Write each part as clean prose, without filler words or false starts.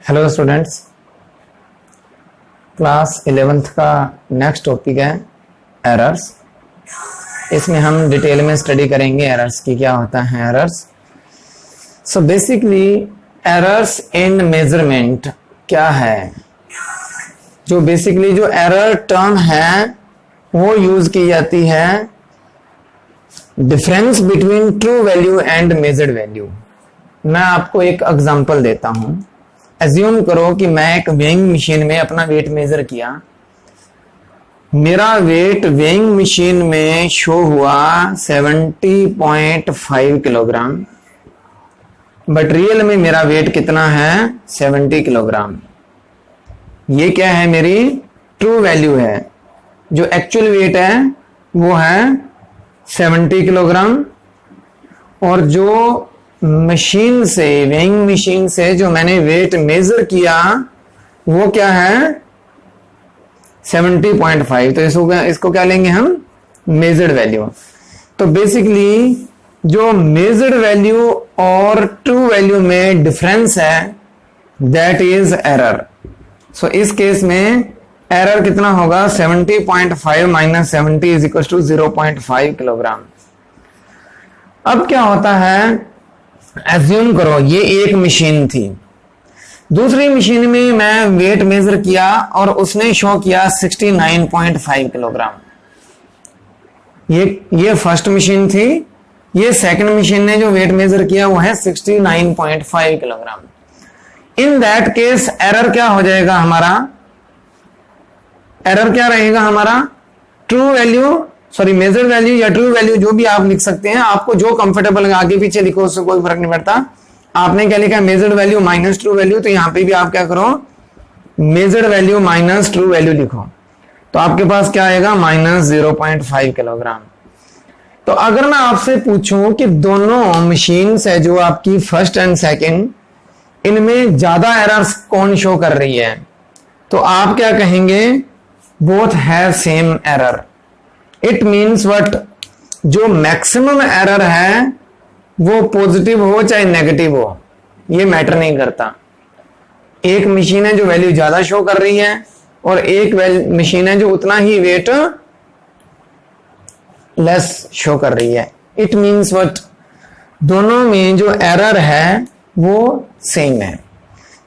Hello students, class 11th का next topic है errors. इसमें हम डिटेल में स्टडी करेंगे एरर्स की, क्या होता है errors. So basically errors in measurement क्या है, जो बेसिकली जो एरर टर्म है वो यूज की जाती है difference between true value and measured value. मैं आपको एक एग्जांपल देता हूं। एज्यूम करो कि मैं एक वेइंग मशीन में अपना वेट मेजर किया। मेरा वेट वेइंग मशीन में शो हुआ 70.5 किलोग्राम, बट रियल में मेरा वेट कितना है 70 किलोग्राम। ये क्या है, मेरी ट्रू वैल्यू है। जो एक्चुअल वेट है वो है 70 किलोग्राम, और जो मशीन से वेइंग मशीन से जो मैंने वेट मेजर किया वो क्या है 70.5। तो इसको क्या लेंगे हम, मेजर्ड वैल्यू। तो बेसिकली जो मेजर्ड वैल्यू और ट्रू वैल्यू में डिफरेंस है दैट इज एरर। सो इस केस में एरर कितना होगा 70.5 minus 70 is equal to 0.5 kilogram. अब क्या होता है, एज्यूम करो ये एक मशीन थी, दूसरी मशीन में मैं वेट मेजर किया और उसने शो किया 69.5 किलोग्राम। ये फर्स्ट मशीन थी, ये सेकंड मशीन ने जो वेट मेजर किया वो है 69.5 kilogram. In that case error क्या हो जाएगा हमारा, एरर क्या रहेगा हमारा, true value sorry measured value या ट्रू वैल्यू जो भी आप लिख सकते हैं, आपको जो कंफर्टेबल है आगे पीछे लिखो, उससे कोई फर्क नहीं पड़ता। आपने क्या लिखा, measured value minus true value, तो यहां पे भी आप क्या करो measured value minus true value लिखो, तो आपके पास क्या आएगा माइनस 0.5 किलोग्राम। तो अगर मैं आपसे पूछूं कि दोनों मशीन है जो आपकी फर्स्ट एंड सेकेंड, इनमें ज्यादा एरर्स कौन शो कर रही है, तो आप क्या कहेंगे, both have same error. It means what, जो मैक्सिमम एरर है वो पॉजिटिव हो चाहे नेगेटिव हो, ये मैटर नहीं करता। एक मशीन है जो वैल्यू ज्यादा शो कर रही है और एक मशीन है जो उतना ही वेट लेस शो कर रही है। इट मीन्स व्हाट, दोनों में जो एरर है वो सेम है।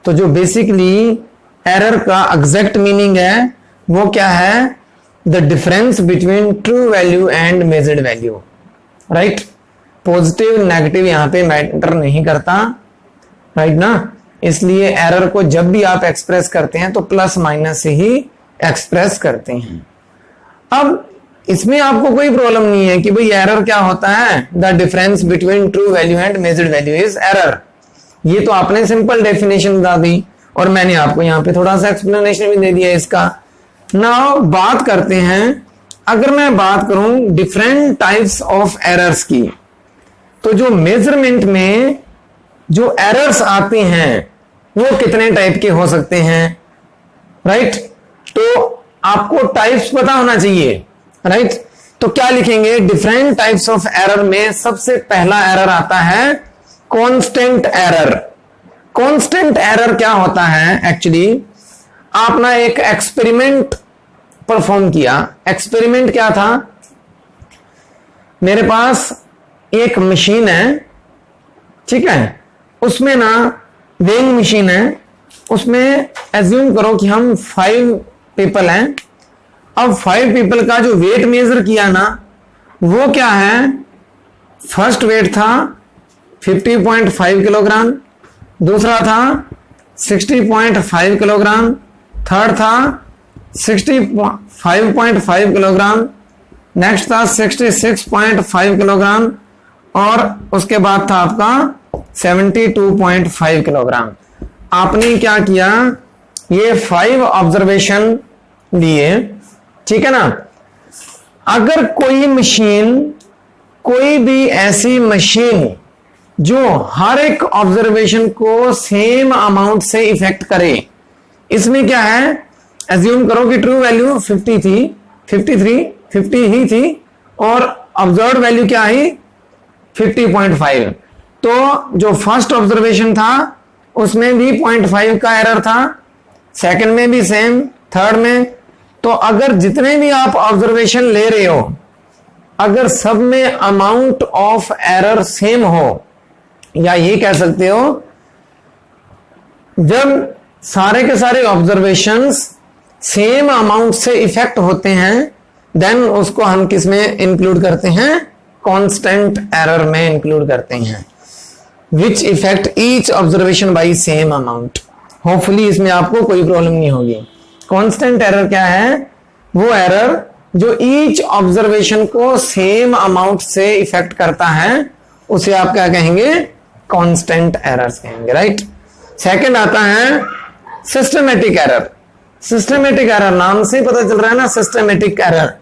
तो जो बेसिकली एरर का एग्जैक्ट मीनिंग है वो क्या है, the difference between true value and measured value, right. Positive negative यहां पे मैटर नहीं करता, राइट ना। इसलिए एरर को जब भी आप एक्सप्रेस करते हैं तो प्लस माइनस से ही एक्सप्रेस करते हैं। अब इसमें आपको कोई प्रॉब्लम नहीं है कि भाई एरर क्या होता है, the difference between true value and measured value is error. ये तो आपने सिंपल डेफिनेशन बता दी और मैंने आपको यहां पे थोड़ा सा एक्सप्लेनेशन भी दे दिया इसका। नाउ बात करते हैं, अगर मैं बात करूं डिफरेंट टाइप्स ऑफ एरर्स की, तो जो मेजरमेंट में जो एरर्स आती हैं वो कितने टाइप के हो सकते हैं, राइट। तो आपको टाइप्स पता होना चाहिए, राइट। तो क्या लिखेंगे, डिफरेंट टाइप्स ऑफ एरर में सबसे पहला एरर आता है कांस्टेंट एरर। कांस्टेंट एरर क्या होता है, एक्चुअली आपने एक एक्सपेरिमेंट परफॉर्म किया। एक्सपेरिमेंट क्या था, मेरे पास एक मशीन है, ठीक है, उसमें ना वेइंग मशीन है, उसमें एज्यूम करो कि हम 5 पीपल हैं। अब 5 पीपल का जो वेट मेजर किया ना वो क्या है, फर्स्ट वेट था 50.5 किलोग्राम, दूसरा था 60.5 किलोग्राम, थर्ड था 65.5 किलोग्राम, नेक्स्ट था 66.5 किलोग्राम, और उसके बाद था आपका 72.5 किलोग्राम। आपने क्या किया, ये 5 ऑब्जर्वेशन लिए, ठीक है ना। अगर कोई मशीन, कोई भी ऐसी मशीन जो हर एक ऑब्जर्वेशन को सेम अमाउंट से इफेक्ट करे, इसमें क्या है, एज्यूम करो कि ट्रू वैल्यू 50 थी, 50 ही थी, और ऑब्जर्व वैल्यू क्या आई 50.5। तो जो फर्स्ट ऑब्जर्वेशन था उसमें भी 0.5 का एरर था, सेकंड में भी सेम, थर्ड में। तो अगर जितने भी आप ऑब्जर्वेशन ले रहे हो, अगर सब में अमाउंट ऑफ एरर सेम हो, या ये कह सकते हो जब सारे के सारे ऑब्जर्वेशंस सेम अमाउंट से इफेक्ट होते हैं, देन उसको हम किस में इंक्लूड करते हैं? कांस्टेंट एरर में इंक्लूड करते हैं, which effect each observation by same amount. Hopefully इसमें आपको कोई प्रॉब्लम नहीं होगी। कांस्टेंट एरर क्या है? वो एरर जो ईच ऑब्जर्वेशन को सेम अमाउंट से इफेक्ट करता है, उसे आप क्या कहेंगे? कांस्टेंट एरर्स कहेंगे, राइट। सेकंड आता है सिस्टमेटिक एरर। सिस्टमेटिक एरर नाम से पता चल रहा है ना, सिस्टमेटिक एरर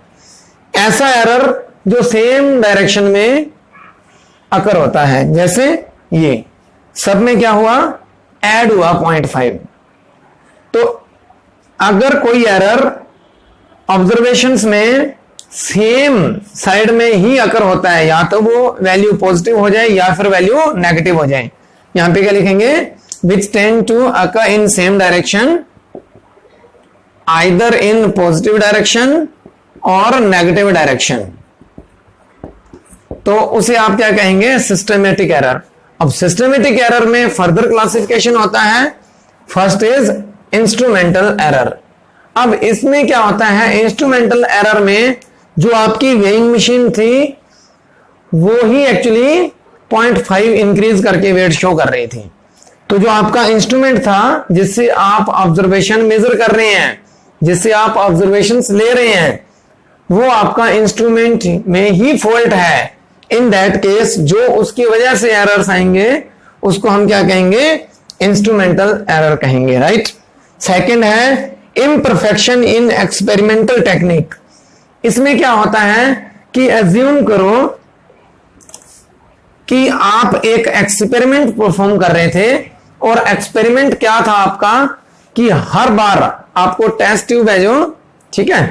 ऐसा एरर जो सेम डायरेक्शन में अकर होता है। जैसे ये सब में क्या हुआ? ऐड हुआ 0.5। तो अगर कोई एरर ऑब्जर्वेशंस में सेम साइड में ही अकर होता है, या तो वो वैल्यू पॉजिटिव हो जाए या फिर वैल्यू नेगेटिव हो जाए। यहां पे क्या लिखेंगे? Which tend to occur in same direction either in positive direction और नेगेटिव डायरेक्शन, तो उसे आप क्या कहेंगे? Systematic error. अब सिस्टमेटिक एरर में फर्दर क्लासिफिकेशन होता है। First is instrumental error. अब इसमें क्या होता है? इंस्ट्रूमेंटल एरर में जो आपकी वेइंग मशीन थी वो ही एक्चुअली 0.5 इंक्रीज करके वेट शो कर रही थी। तो जो आपका इंस्ट्रूमेंट था जिससे आप ऑब्जर्वेशन मेजर कर रहे हैं, जिससे आप ऑब्जर्वेशंस ले रहे हैं, वो आपका इंस्ट्रूमेंट में ही फॉल्ट है। इन दैट केस जो उसकी वजह से एरर्स आएंगे उसको हम क्या कहेंगे? इंस्ट्रूमेंटल एरर कहेंगे, राइट। सेकंड है इम्परफेक्शन इन एक्सपेरिमेंटल टेक्निक। इसमें क्या होता है कि एज्यूम करो कि आप एक एक्सपेरिमेंट परफॉर्म कर रहे थे, और एक्सपेरिमेंट क्या था आपका कि हर बार आपको टेस्ट ट्यूब है जो, ठीक है,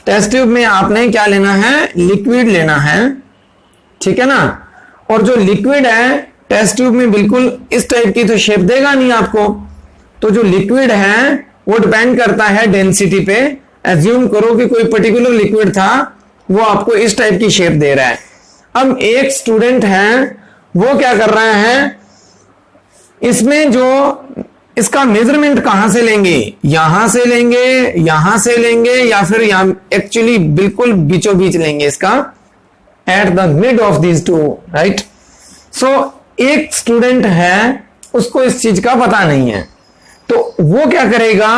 टेस्ट ट्यूब में आपने क्या लेना है? लिक्विड लेना है, ठीक है ना। और जो लिक्विड है टेस्ट ट्यूब में बिल्कुल इस टाइप की तो शेप देगा नहीं आपको। तो जो लिक्विड है वो डिपेंड करता है डेंसिटी पे। एज्यूम करो कि कोई पर्टिकुलर लिक्विड था, वो आपको इस टाइप की शेप दे रहा है। अब एक स्टूडेंट है, वो क्या कर रहा है? इसमें जो इसका मेजरमेंट कहां से लेंगे? यहां से लेंगे, यहां से लेंगे, या फिर यहां एक्चुअली बिल्कुल बीचों बीच लेंगे इसका, at the mid of these two, right. So एक स्टूडेंट है, उसको इस चीज का पता नहीं है, तो वो क्या करेगा?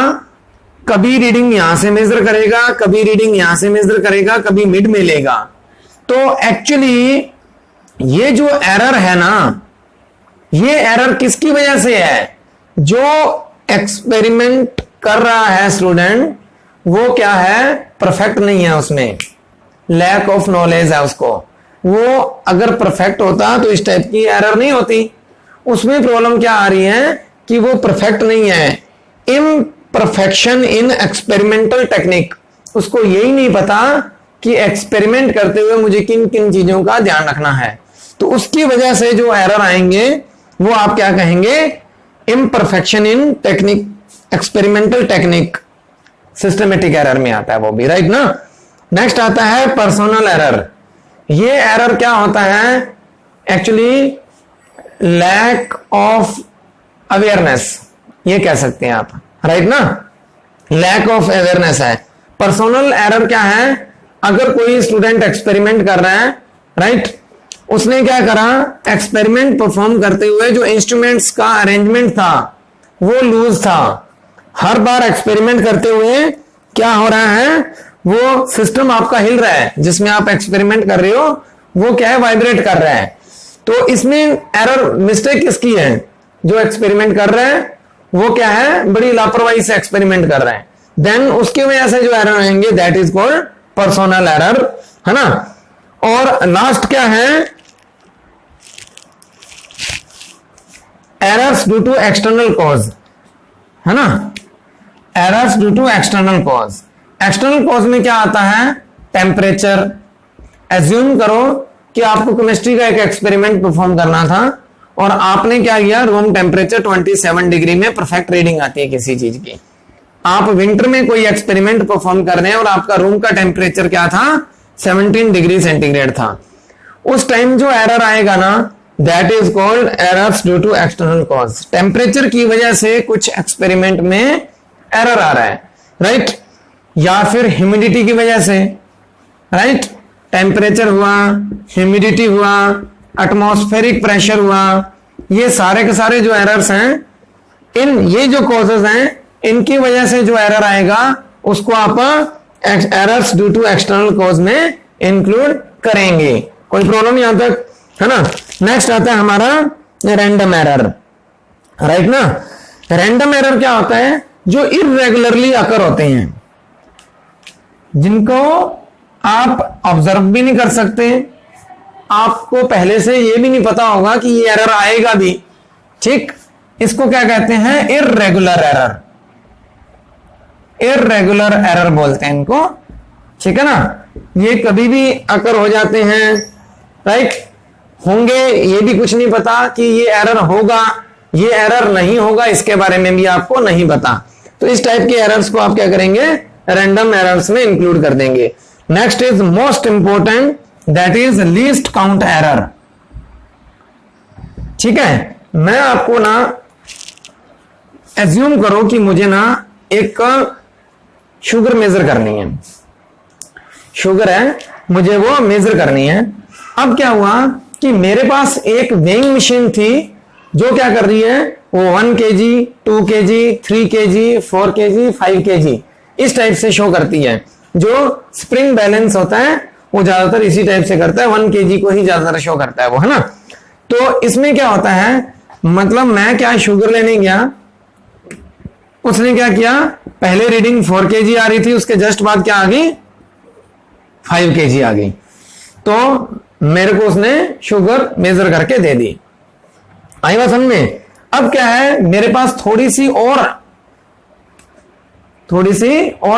कभी रीडिंग यहां से मेजर करेगा, कभी रीडिंग यहां से मेजर करेगा, कभी मिड में लेगा। तो एक्चुअली ये जो एरर है ना, ये एरर किसकी वजह से है? जो एक्सपेरिमेंट कर रहा है स्टूडेंट, वो क्या है? परफेक्ट नहीं है, उसमें लैक ऑफ नॉलेज है उसको। वो अगर परफेक्ट होता तो इस टाइप की एरर नहीं होती। उसमें प्रॉब्लम क्या आ रही है कि वो परफेक्ट नहीं है। Imperfection in experimental technique. उसको यही नहीं पता कि एक्सपेरिमेंट करते हुए मुझे किन किन चीजों का ध्यान रखना है। तो उसकी वजह से जो एरर आएंगे वो आप क्या कहेंगे? Imperfection in technique, experimental technique, systematic error में आता है वो भी, राइट ना। नेक्स्ट आता है पर्सनल एरर। ये एरर क्या होता है? एक्चुअली लैक ऑफ अवेयरनेस, ये कह सकते हैं आप, राइट ना। लैक ऑफ अवेयरनेस है। पर्सनल एरर क्या है? अगर कोई स्टूडेंट एक्सपेरिमेंट कर रहा है, राइट, उसने क्या करा? एक्सपेरिमेंट परफॉर्म करते हुए जो इंस्ट्रूमेंट्स का अरेंजमेंट था वो लूज था। हर बार एक्सपेरिमेंट करते हुए क्या हो रहा है? वो सिस्टम आपका हिल रहा है, जिसमें आप एक्सपेरिमेंट कर रहे हो, वो क्या है? वाइब्रेट कर रहा है। तो इसमें एरर, मिस्टेक किसकी है? जो एक्सपेरिमेंट कर रहा है वो क्या है? बड़ी लापरवाही से एक्सपेरिमेंट कर रहा है। देन उसकी वजह से जो एरर आएंगे, that is called personal error, है ना। और लास्ट क्या है? Errors due to external cause, है ना। Errors due to external cause. External cause में क्या आता है? टेम्परेचर। एज्यूम करो कि आपको केमिस्ट्री का एक एक्सपेरिमेंट परफॉर्म करना था, और आपने क्या किया, रूम टेम्परेचर 27 डिग्री में परफेक्ट रीडिंग आती है किसी चीज की। आप विंटर में कोई एक्सपेरिमेंट परफॉर्म कर रहे हैं और आपका रूम का टेम्परेचर क्या था, 17 डिग्री सेंटीग्रेड था। उस टाइम जो एरर आएगा ना, that is called errors due to external cause. Temperature की वजह से कुछ एक्सपेरिमेंट में एरर आ रहा है, राइट, या फिर ह्यूमिडिटी की वजह से, राइट, टेम्परेचर हुआ, ह्यूमिडिटी हुआ, एटमॉस्फेरिक प्रेशर हुआ, ये सारे के सारे जो एरर्स हैं, ये जो कॉजेज हैं, इनकी वजह से जो एरर आएगा उसको आप errors due to external cause में इंक्लूड करेंगे। कोई प्रॉब्लम यहां तक है ना। नेक्स्ट आता है हमारा रैंडम एरर, राइट ना। रैंडम एरर क्या होता है, जो इर्रेगुलरली अकर होते हैं, जिनको आप ऑब्जर्व भी नहीं कर सकते, आपको पहले से ये भी नहीं पता होगा कि ये एरर आएगा भी, ठीक। इसको क्या कहते हैं, इर्रेगुलर एरर। इर्रेगुलर एरर बोलते हैं इनको, ठीक है ना। ये कभी भी अकर हो जाते हैं, राइट, होंगे, ये भी कुछ नहीं पता कि ये एरर होगा, ये एरर नहीं होगा, इसके बारे में भी आपको नहीं पता। तो इस टाइप के एरर्स को आप क्या करेंगे, रैंडम एरर्स में इंक्लूड कर देंगे। Next is most important, that is least count error, ठीक है। मैं आपको ना, एज्यूम करो कि मुझे ना एक शुगर मेजर करनी है, शुगर है, मुझे वो मेजर करनी है। अब क्या हुआ कि मेरे पास एक वेइंग मशीन थी जो क्या कर रही है, वो 1 kg, 2 kg, 3 kg, 4 kg, 5 kg इस टाइप से शो करती है। जो स्प्रिंग बैलेंस होता है वो ज्यादातर इसी टाइप से करता है, 1 kg को ही ज्यादातर शो करता है वो, है ना। तो इसमें क्या होता है, मतलब मैं क्या शुगर लेने गया, उसने क्या किया, पहले रीडिंग 4 kg आ रही थी, उसके जस्ट बाद क्या आ गई, 5 kg आ गई। तो मेरे को उसने शुगर मेजर करके दे दी, आई बात समझ में। अब क्या है, मेरे पास थोड़ी सी और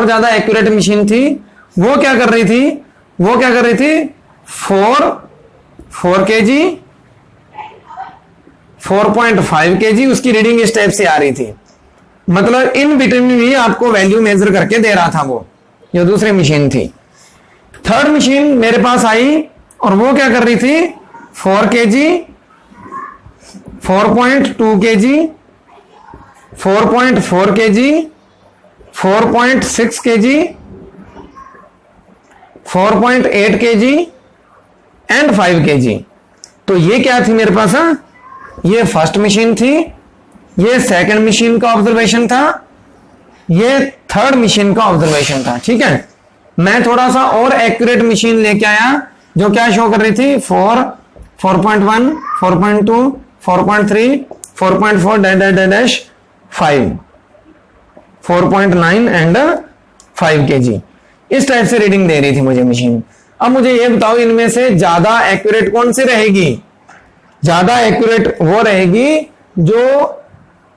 ज्यादा एक्यूरेट मशीन थी, वो क्या कर रही थी, 4 kg, 4.5 kg उसकी रीडिंग इस टाइप से आ रही थी। मतलब इन बिटवीन भी आपको वैल्यू मेजर करके दे रहा था वो, जो दूसरी मशीन थी। थर्ड मशीन मेरे पास आई और वो क्या कर रही थी, 4 kg, 4.2 kg, 4.4 kg, 4.6 kg, 4.8 kg and 5 kg। तो ये क्या थी मेरे पास, ये फर्स्ट मशीन थी, ये सेकंड मशीन का ऑब्जर्वेशन था, ये थर्ड मशीन का ऑब्जर्वेशन था, ठीक है। मैं थोड़ा सा और एक्यूरेट मशीन लेके आया जो क्या शो कर रही थी, 4, 4.1, 4.2, 4.3, 4.4 डैश 5, 4.9 एंड 5 kg इस टाइप से रीडिंग दे रही थी मुझे मशीन। अब मुझे ये बताओ, इनमें से ज्यादा एक्यूरेट कौन सी रहेगी, ज्यादा एक्यूरेट वो रहेगी जो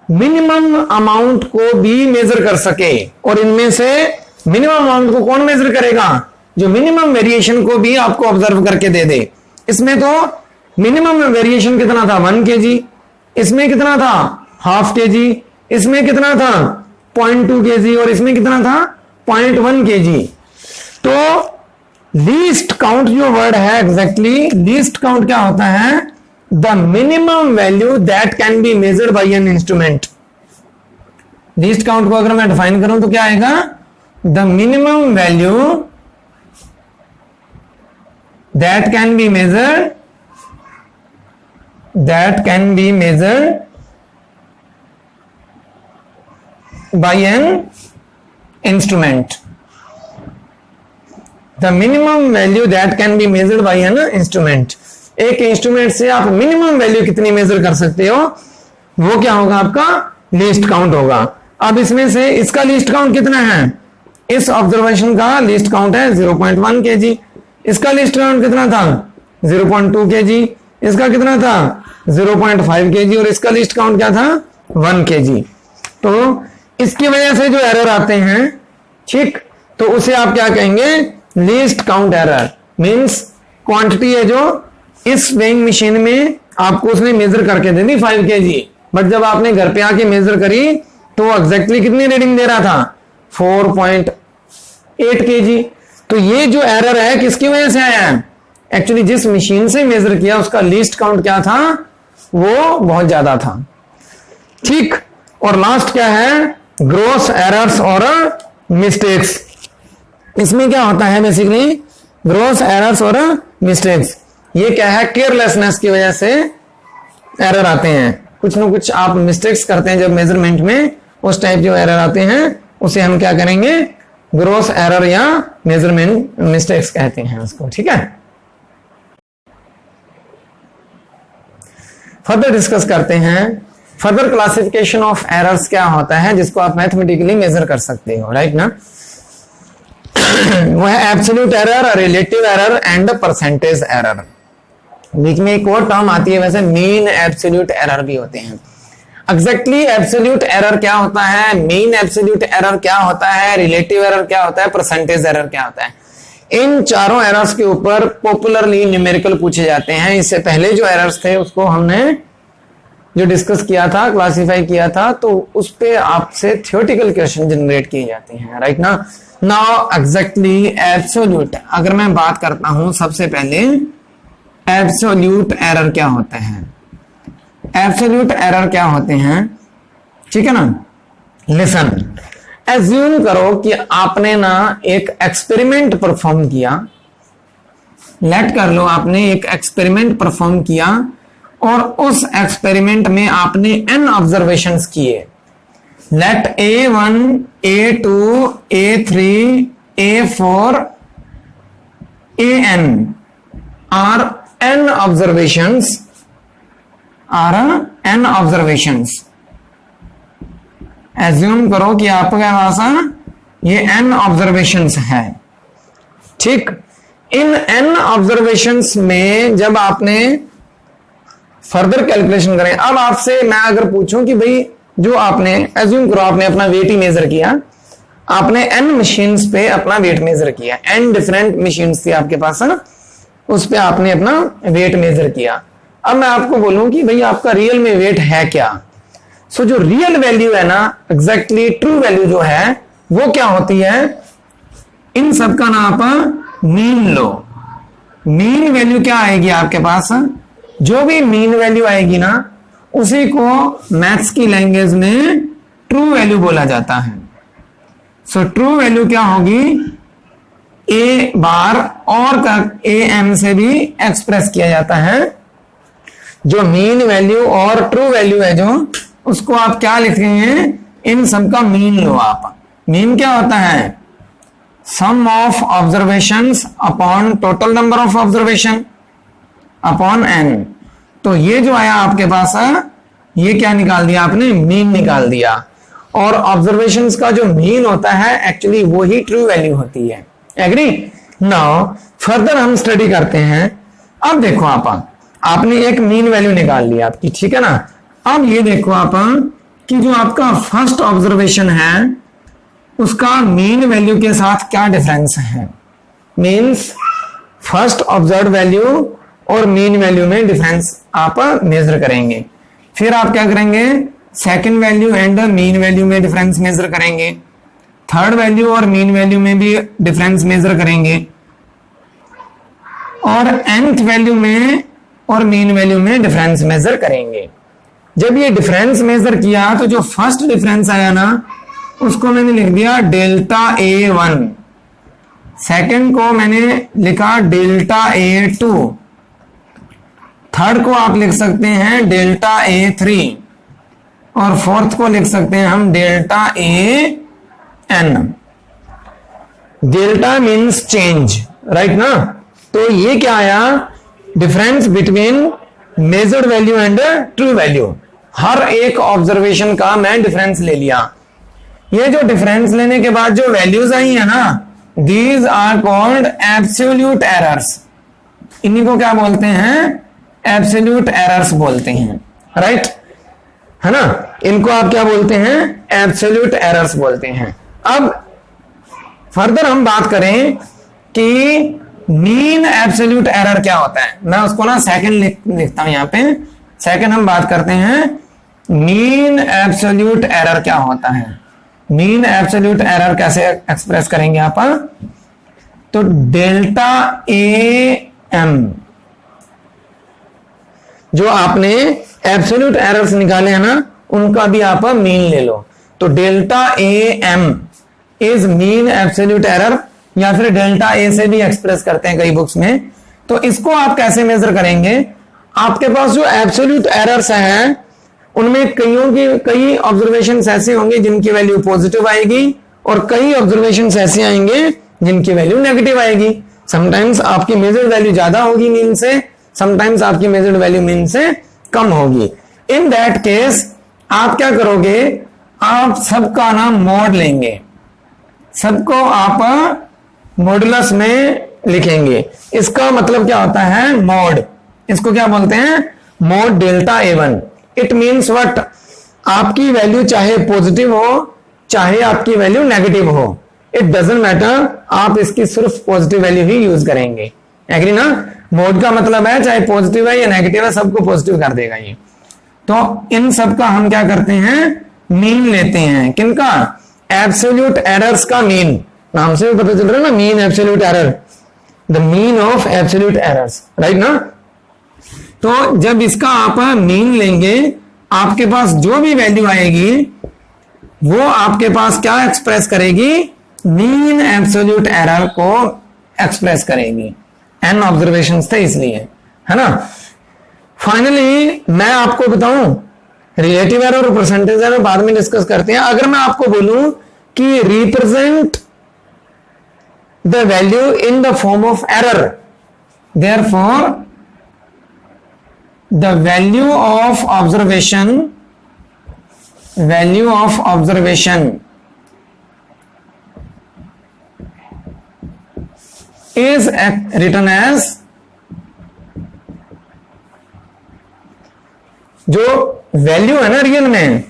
मिनिमम अमाउंट को भी मेजर कर सके। और इनमें से मिनिमम अमाउंट को कौन मेजर करेगा, जो मिनिमम वेरिएशन को भी आपको ऑब्जर्व करके दे दे। इसमें तो मिनिमम वेरिएशन कितना था, 1 kg, इसमें कितना था, हाफ kg, इसमें कितना था, 0.2 kg, और इसमें कितना था, 0.1 kg। तो लीस्ट काउंट जो वर्ड है, एग्जैक्टली लीस्ट काउंट क्या होता है, the minimum value that can be measured by an instrument. Least count को अगर मैं डिफाइन करूं तो क्या आएगा, the minimum value that can be measured by an instrument. The minimum value that can be measured by an instrument. एक instrument से आप मिनिमम वैल्यू कितनी मेजर कर सकते हो, वो क्या होगा, आपका लीस्ट काउंट होगा। अब इसमें से इसका लीस्ट काउंट कितना है, इस ऑब्जर्वेशन का लीस्ट काउंट है 0.1 kg, इसका लीस्ट काउंट कितना था, 0.2 kg, इसका कितना था, 0.5 kg, और इसका लीस्ट काउंट क्या था, 1 kg। तो इसकी वजह से जो एरर आते हैं, ठीक, तो उसे आप क्या कहेंगे, least count error. Means quantity है जो इस वेइंग मशीन में आपको उसने मेजर करके दे दी 5 kg, बट जब आपने घर पे आके मेजर करी तो एग्जैक्टली कितनी रीडिंग दे रहा था? 4.8 kg। तो ये जो एरर है किसकी वजह से आया है? एक्चुअली जिस मशीन से मेजर किया उसका लीस्ट काउंट क्या था? वो बहुत ज्यादा था। ठीक। और लास्ट क्या है? ग्रॉस एरर्स और मिस्टेक्स। इसमें क्या होता है बेसिकली? ग्रॉस एरर्स और मिस्टेक्स, ये क्या है? केयरलेसनेस की वजह से एरर आते हैं। कुछ ना कुछ आप मिस्टेक्स करते हैं जब मेजरमेंट में, उस टाइप जो एरर आते हैं उसे हम क्या करेंगे? ग्रॉस एरर या मेजरमेंट मिस्टेक्स कहते हैं उसको। ठीक है, फर्दर डिस्कस करते हैं। फर्दर क्लासिफिकेशन ऑफ एरर्स क्या होता है जिसको आप मैथमेटिकली मेजर कर सकते हो, राइट ना? वो है absolute error, relative error and percentage error. बीच में एक और टर्म आती है वैसे, मीन एब्सोल्यूट एरर भी होते हैं। एग्जैक्टली एब्सोल्यूट एरर क्या होता है, मीन एब्सोल्यूट एरर क्या होता है, रिलेटिव एरर क्या होता है, परसेंटेज एरर क्या होता है, इन चारों एरर्स के ऊपर पॉपुलरली न्यूमेरिकल पूछे जाते हैं। इससे पहले जो एरर्स थे उसको हमने जो डिस्कस किया था, क्लासिफाई किया था, तो उस पे आपसे थ्योरेटिकल क्वेश्चन जनरेट किए जाते हैं, राइट ना? नाउ एग्जैक्टली एब्सोल्यूट, अगर मैं बात करता हूं सबसे पहले एब्सोल्यूट एरर क्या होता है, एब्सोल्यूट एरर क्या होते हैं, ठीक है ना? लिसन, एज्यूम करो कि आपने ना एक एक्सपेरिमेंट परफॉर्म किया, लेट कर लो आपने एक एक्सपेरिमेंट परफॉर्म किया और उस एक्सपेरिमेंट में आपने n ऑब्जर्वेशंस किए। Let A1, A2, A3, A4, AN are n observations, assume करो कि आपके पास ये n ऑब्जर्वेशंस है। ठीक, इन n ऑब्जर्वेशंस में जब आपने फर्दर कैलकुलेशन करें, अब आपसे मैं अगर पूछूं कि भाई जो आपने एज्यूम करो आपने अपना वेट ही मेजर किया, आपने n मशीन्स पे अपना वेट मेजर किया, n डिफरेंट मशीन्स थी आपके पास है ना, उस पे आपने अपना वेट मेजर किया। अब मैं आपको बोलूं कि भाई आपका रियल में वेट है क्या, सो जो रियल वैल्यू है ना, एग्जैक्टली ट्रू वैल्यू जो है वो क्या होती है, इन सब का ना आप मीन लो। मीन वैल्यू क्या आएगी आपके पास, जो भी मीन वैल्यू आएगी ना उसी को मैथ्स की लैंग्वेज में ट्रू वैल्यू बोला जाता है। सो ट्रू वैल्यू क्या होगी, ए बार और का AM से भी एक्सप्रेस किया जाता है। जो मीन वैल्यू और ट्रू वैल्यू है जो, उसको आप क्या लिख रहे हैं, इन सब का मीन लो आप। मीन क्या होता है, sum of observations upon total number of observation upon n। तो ये जो आया आपके पास है, ये क्या निकाल दिया आपने, मीन निकाल दिया। और ऑब्जर्वेशंस का जो मीन होता है एक्चुअली वो ही ट्रू वैल्यू होती है। एग्री? नाउ फर्दर हम स्टडी करते हैं। अब देखो आपने एक मीन वैल्यू निकाल लिया आपकी, ठीक है ना? अब ये देखो आप कि जो आपका फर्स्ट ऑब्जर्वेशन है उसका मीन वैल्यू के साथ क्या डिफरेंस है। मीन्स फर्स्ट ऑब्जर्व वैल्यू और मीन वैल्यू में डिफरेंस आप मेजर करेंगे। फिर आप क्या करेंगे, second value and mean value में डिफरेंस मेजर करेंगे। थर्ड वैल्यू और मीन वैल्यू में भी डिफरेंस मेजर करेंगे। और nth वैल्यू में और मीन वैल्यू में डिफरेंस मेजर करेंगे। जब ये डिफरेंस मेजर किया तो जो फर्स्ट डिफरेंस आया ना उसको मैंने लिख दिया डेल्टा A1, सेकंड को मैंने लिखा डेल्टा A2, थर्ड को आप लिख सकते हैं डेल्टा A3 और फोर्थ को लिख सकते हैं हम delta AN। Delta means change, right ना? तो ये क्या आया, difference between measured value and true value. हर एक ऑब्जर्वेशन का मैं डिफरेंस ले लिया। ये जो डिफरेंस लेने के बाद जो वैल्यूज आई है ना, these are called absolute errors. इन्हीं को क्या बोलते हैं, एब्सोल्यूट एरर्स बोलते हैं, राइट है ना? इनको आप क्या बोलते हैं, एब्सोल्यूट एरर्स बोलते हैं। अब फर्दर हम बात करें कि मीन एब्सोल्यूट एरर क्या होता है, मैं उसको ना सेकंड लिखता हूं यहां पे। सेकंड हम बात करते हैं मीन एब्सोल्यूट एरर क्या होता है। मीन एब्सोल्यूट एरर कैसे एक्सप्रेस करेंगे आप, तो डेल्टा ए एम, जो आपने एब्सोल्यूट एरर्स निकाले हैं ना, उनका भी आप मीन ले लो। तो delta A M is mean absolute error, या फिर डेल्टा ए से भी एक्सप्रेस करते हैं कई बुक्स में। तो इसको आप कैसे मेजर करेंगे, आपके पास जो एब्सोल्यूट एरर्स हैं उनमें कई ऑब्जर्वेशंस ऐसे होंगे जिनकी वैल्यू पॉजिटिव आएगी, और कई ऑब्जर्वेशंस ऐसे आएंगे जिनकी वैल्यू नेगेटिव आएगी। समटाइम्स आपकी मेजर्ड वैल्यू ज्यादा होगी मीन से, समटाइम्स आपकी मेजर्ड वैल्यू मीन से कम होगी। इन दैट केस आप क्या करोगे, आप सबका ना मोड लेंगे, सबको आप मॉडुलस में लिखेंगे। इसका मतलब क्या होता है, मोड, इसको क्या बोलते हैं, mode delta A1. It means what, आपकी वैल्यू चाहे पॉजिटिव हो चाहे आपकी वैल्यू नेगेटिव हो, इट डजंट मैटर, आप इसकी सिर्फ पॉजिटिव वैल्यू ही यूज करेंगे। एग्री ना, मोड का मतलब है चाहे पॉजिटिव है या नेगेटिव है, सबको पॉजिटिव कर देगा ये। तो इन सब का हम क्या करते हैं, मीन लेते हैं। किनका, एब्सोल्यूट एरर्स का मीन, नाम से भी पता चल रहा है ना, mean absolute error, the mean of absolute errors, right ना। तो जब इसका आप मीन लेंगे, आपके पास जो भी वैल्यू आएगी वो आपके पास क्या एक्सप्रेस करेगी, मीन एब्सोल्यूट एरर को एक्सप्रेस करेगी। एन ऑब्जर्वेशंस थे इसलिए, है ना। फाइनली मैं आपको बताऊं, रिलेटिव एरर और परसेंटेज एरर बाद में डिस्कस करते हैं। अगर मैं आपको बोलूं कि represent the value in the form of error, therefore the value of observation is written as, जो वैल्यू है ना रियल में,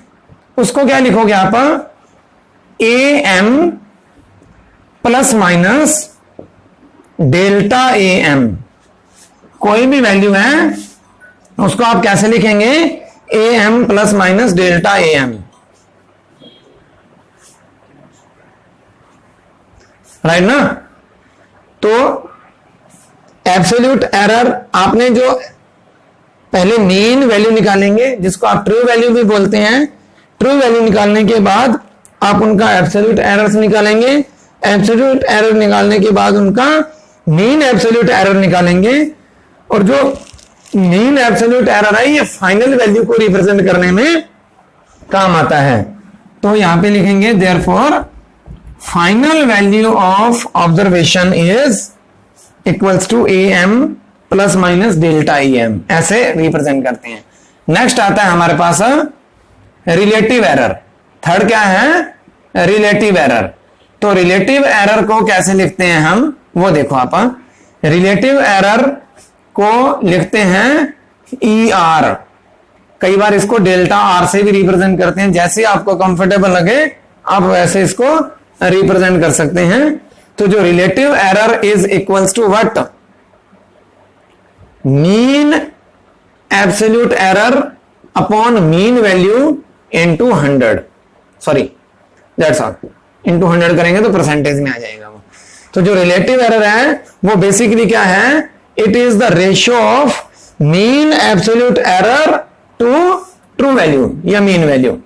उसको क्या लिखोगे आप, A M plus minus delta A M. कोई भी वैल्यू है उसको आप कैसे लिखेंगे, A M plus minus delta A M, right ना। तो एब्सोल्यूट एरर आपने जो पहले मीन वैल्यू निकालेंगे, जिसको आप ट्रू वैल्यू भी बोलते हैं, ट्रू वैल्यू निकालने के बाद आप उनका एब्सोल्यूट एरर्स निकालेंगे, एब्सोल्यूट एरर निकालने के बाद उनका मीन एब्सोल्यूट एरर निकालेंगे, और जो मीन एब्सोल्यूट एरर है ये फाइनल वैल्यू को रिप्रेजेंट करने में काम आता है। तो यहां पे लिखेंगे therefore final value of observation is equals to A M plus minus delta E M, ऐसे रिप्रेजेंट करते हैं। नेक्स्ट आता है हमारे पास रिलेटिव एरर। थर्ड क्या है, रिलेटिव एरर। तो रिलेटिव एरर को कैसे लिखते हैं हम, वो देखो आप। रिलेटिव एरर को लिखते हैं ई आर, कई बार इसको डेल्टा आर से भी रिप्रेजेंट करते हैं, जैसे आपको कंफर्टेबल लगे आप वैसे इसको रिप्रेजेंट कर सकते हैं। तो जो relative error is equals to what, mean absolute error upon mean value into 100, sorry that's all, into 100 करेंगे तो परसेंटेज में आ जाएगा वो। तो जो रिलेटिव एरर है वो बेसिकली क्या है, it is the ratio of mean absolute error to true value या मीन वैल्यू।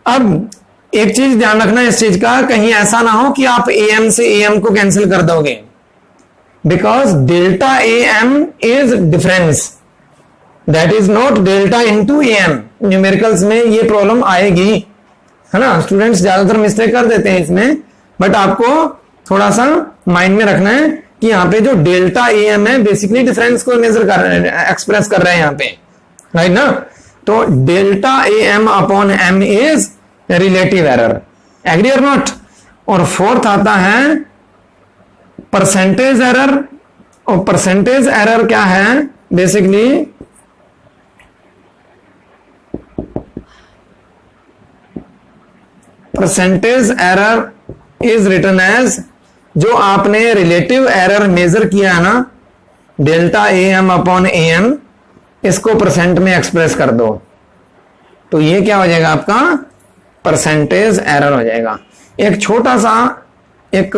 अब एक चीज ध्यान रखना इस चीज का, कहीं ऐसा ना हो कि आप ए एम से ए एम को कैंसिल कर दोगे, because delta A M is difference, that is not delta into A M. Numericals में ये प्रॉब्लम आएगी, है ना। स्टूडेंट्स ज्यादातर मिस्टेक कर देते हैं इसमें, बट आपको थोड़ा सा माइंड में रखना है कि यहाँ पे जो डेल्टा ए एम है बेसिकली डिफरेंस को मेजर कर रहे हैं, एक्सप्रेस कर रहे हैं यहाँ पे, राइट ना। तो delta A M upon M is relative error, agree और नॉट। और फोर्थ आता है परसेंटेज एरर। और परसेंटेज एरर क्या है, basically percentage error is written as जो आपने रिलेटिव एरर मेजर किया है ना, डेल्टा AM अपॉन AM, इसको परसेंट में एक्सप्रेस कर दो, तो ये क्या हो जाएगा आपका परसेंटेज एरर हो जाएगा। एक छोटा सा एक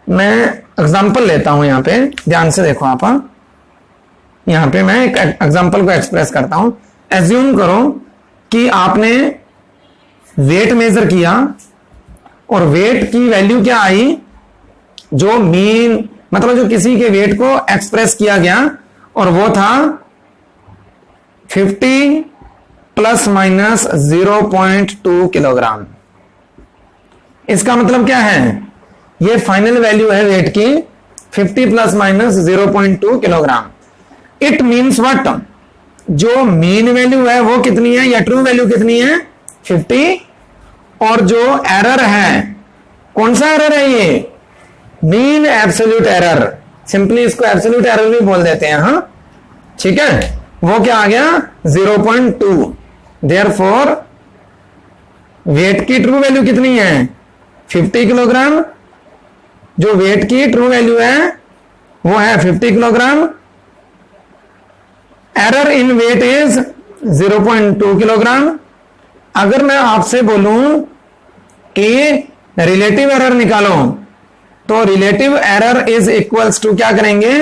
मैं एग्जांपल लेता हूं, यहां पे ध्यान से देखो आप। यहां पे मैं एक एग्जांपल को एक्सप्रेस करता हूं। एज्यूम करो कि आपने वेट मेजर किया और वेट की वैल्यू क्या आई, जो मीन मतलब जो किसी के वेट को एक्सप्रेस किया गया, और वो था 50 प्लस माइनस 0.2 किलोग्राम। इसका मतलब क्या है, ये फाइनल वैल्यू है वेट की 50 plus minus 0.2 kilogram. It means what, जो मीन वैल्यू है वो कितनी है या ट्रू वैल्यू कितनी है 50, और जो एरर है, कौन सा एरर है ये, मीन एब्सोल्यूट एरर, सिंपली इसको एब्सोल्यूट एरर भी बोल देते हैं, हाँ ठीक है, वो क्या आ गया 0.2। देयरफॉर वेट की ट्रू वैल्यू कितनी है 50 किलोग्राम, जो वेट की ट्रू वैल्यू है वो है 50 kilogram, error in weight is 0.2 kilogram. अगर मैं आपसे बोलूं कि रिलेटिव एरर निकालो, तो relative error is equals to क्या करेंगे,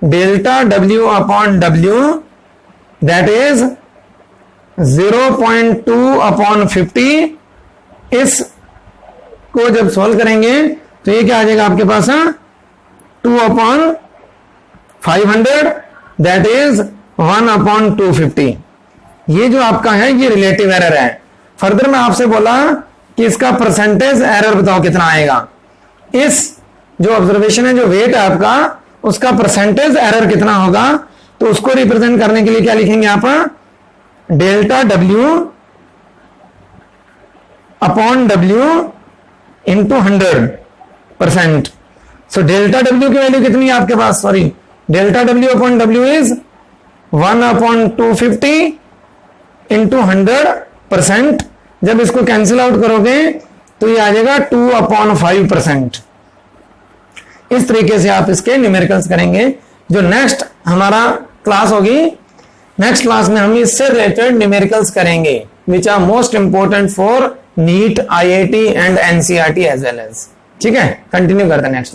delta W upon W, that is 0.2 upon 50। इस को जब सॉल्व करेंगे तो ये क्या आ जाएगा आपके पास, 2 अपॉन 500, दैट इज 1 अपॉन 250। ये जो आपका है ये रिलेटिव एरर है। फर्दर मैं आपसे बोला कि इसका परसेंटेज एरर बताओ कितना आएगा। इस जो ऑब्जर्वेशन है, जो वेट है आपका, उसका परसेंटेज एरर कितना होगा, तो उसको रिप्रेजेंट करने के लिए क्या लिखेंगे आप, delta W upon W into 100%। So delta W की वैल्यू कितनी है आपके पास, sorry, delta W upon W is 1 upon 250 into 100%। जब इसको कैंसिल आउट करोगे तो ये आ जाएगा 2 अपॉन 5%। इस तरीके से आप इसके न्यूमेरिकल्स करेंगे। जो नेक्स्ट हमारा क्लास होगी, नेक्स्ट क्लास में हम इससे रिलेटेड न्यूमेरिकल्स करेंगे which are most important for NEET, IIT and NCERT as well as. ठीक है, कंटिन्यू करते हैं नेक्स्ट।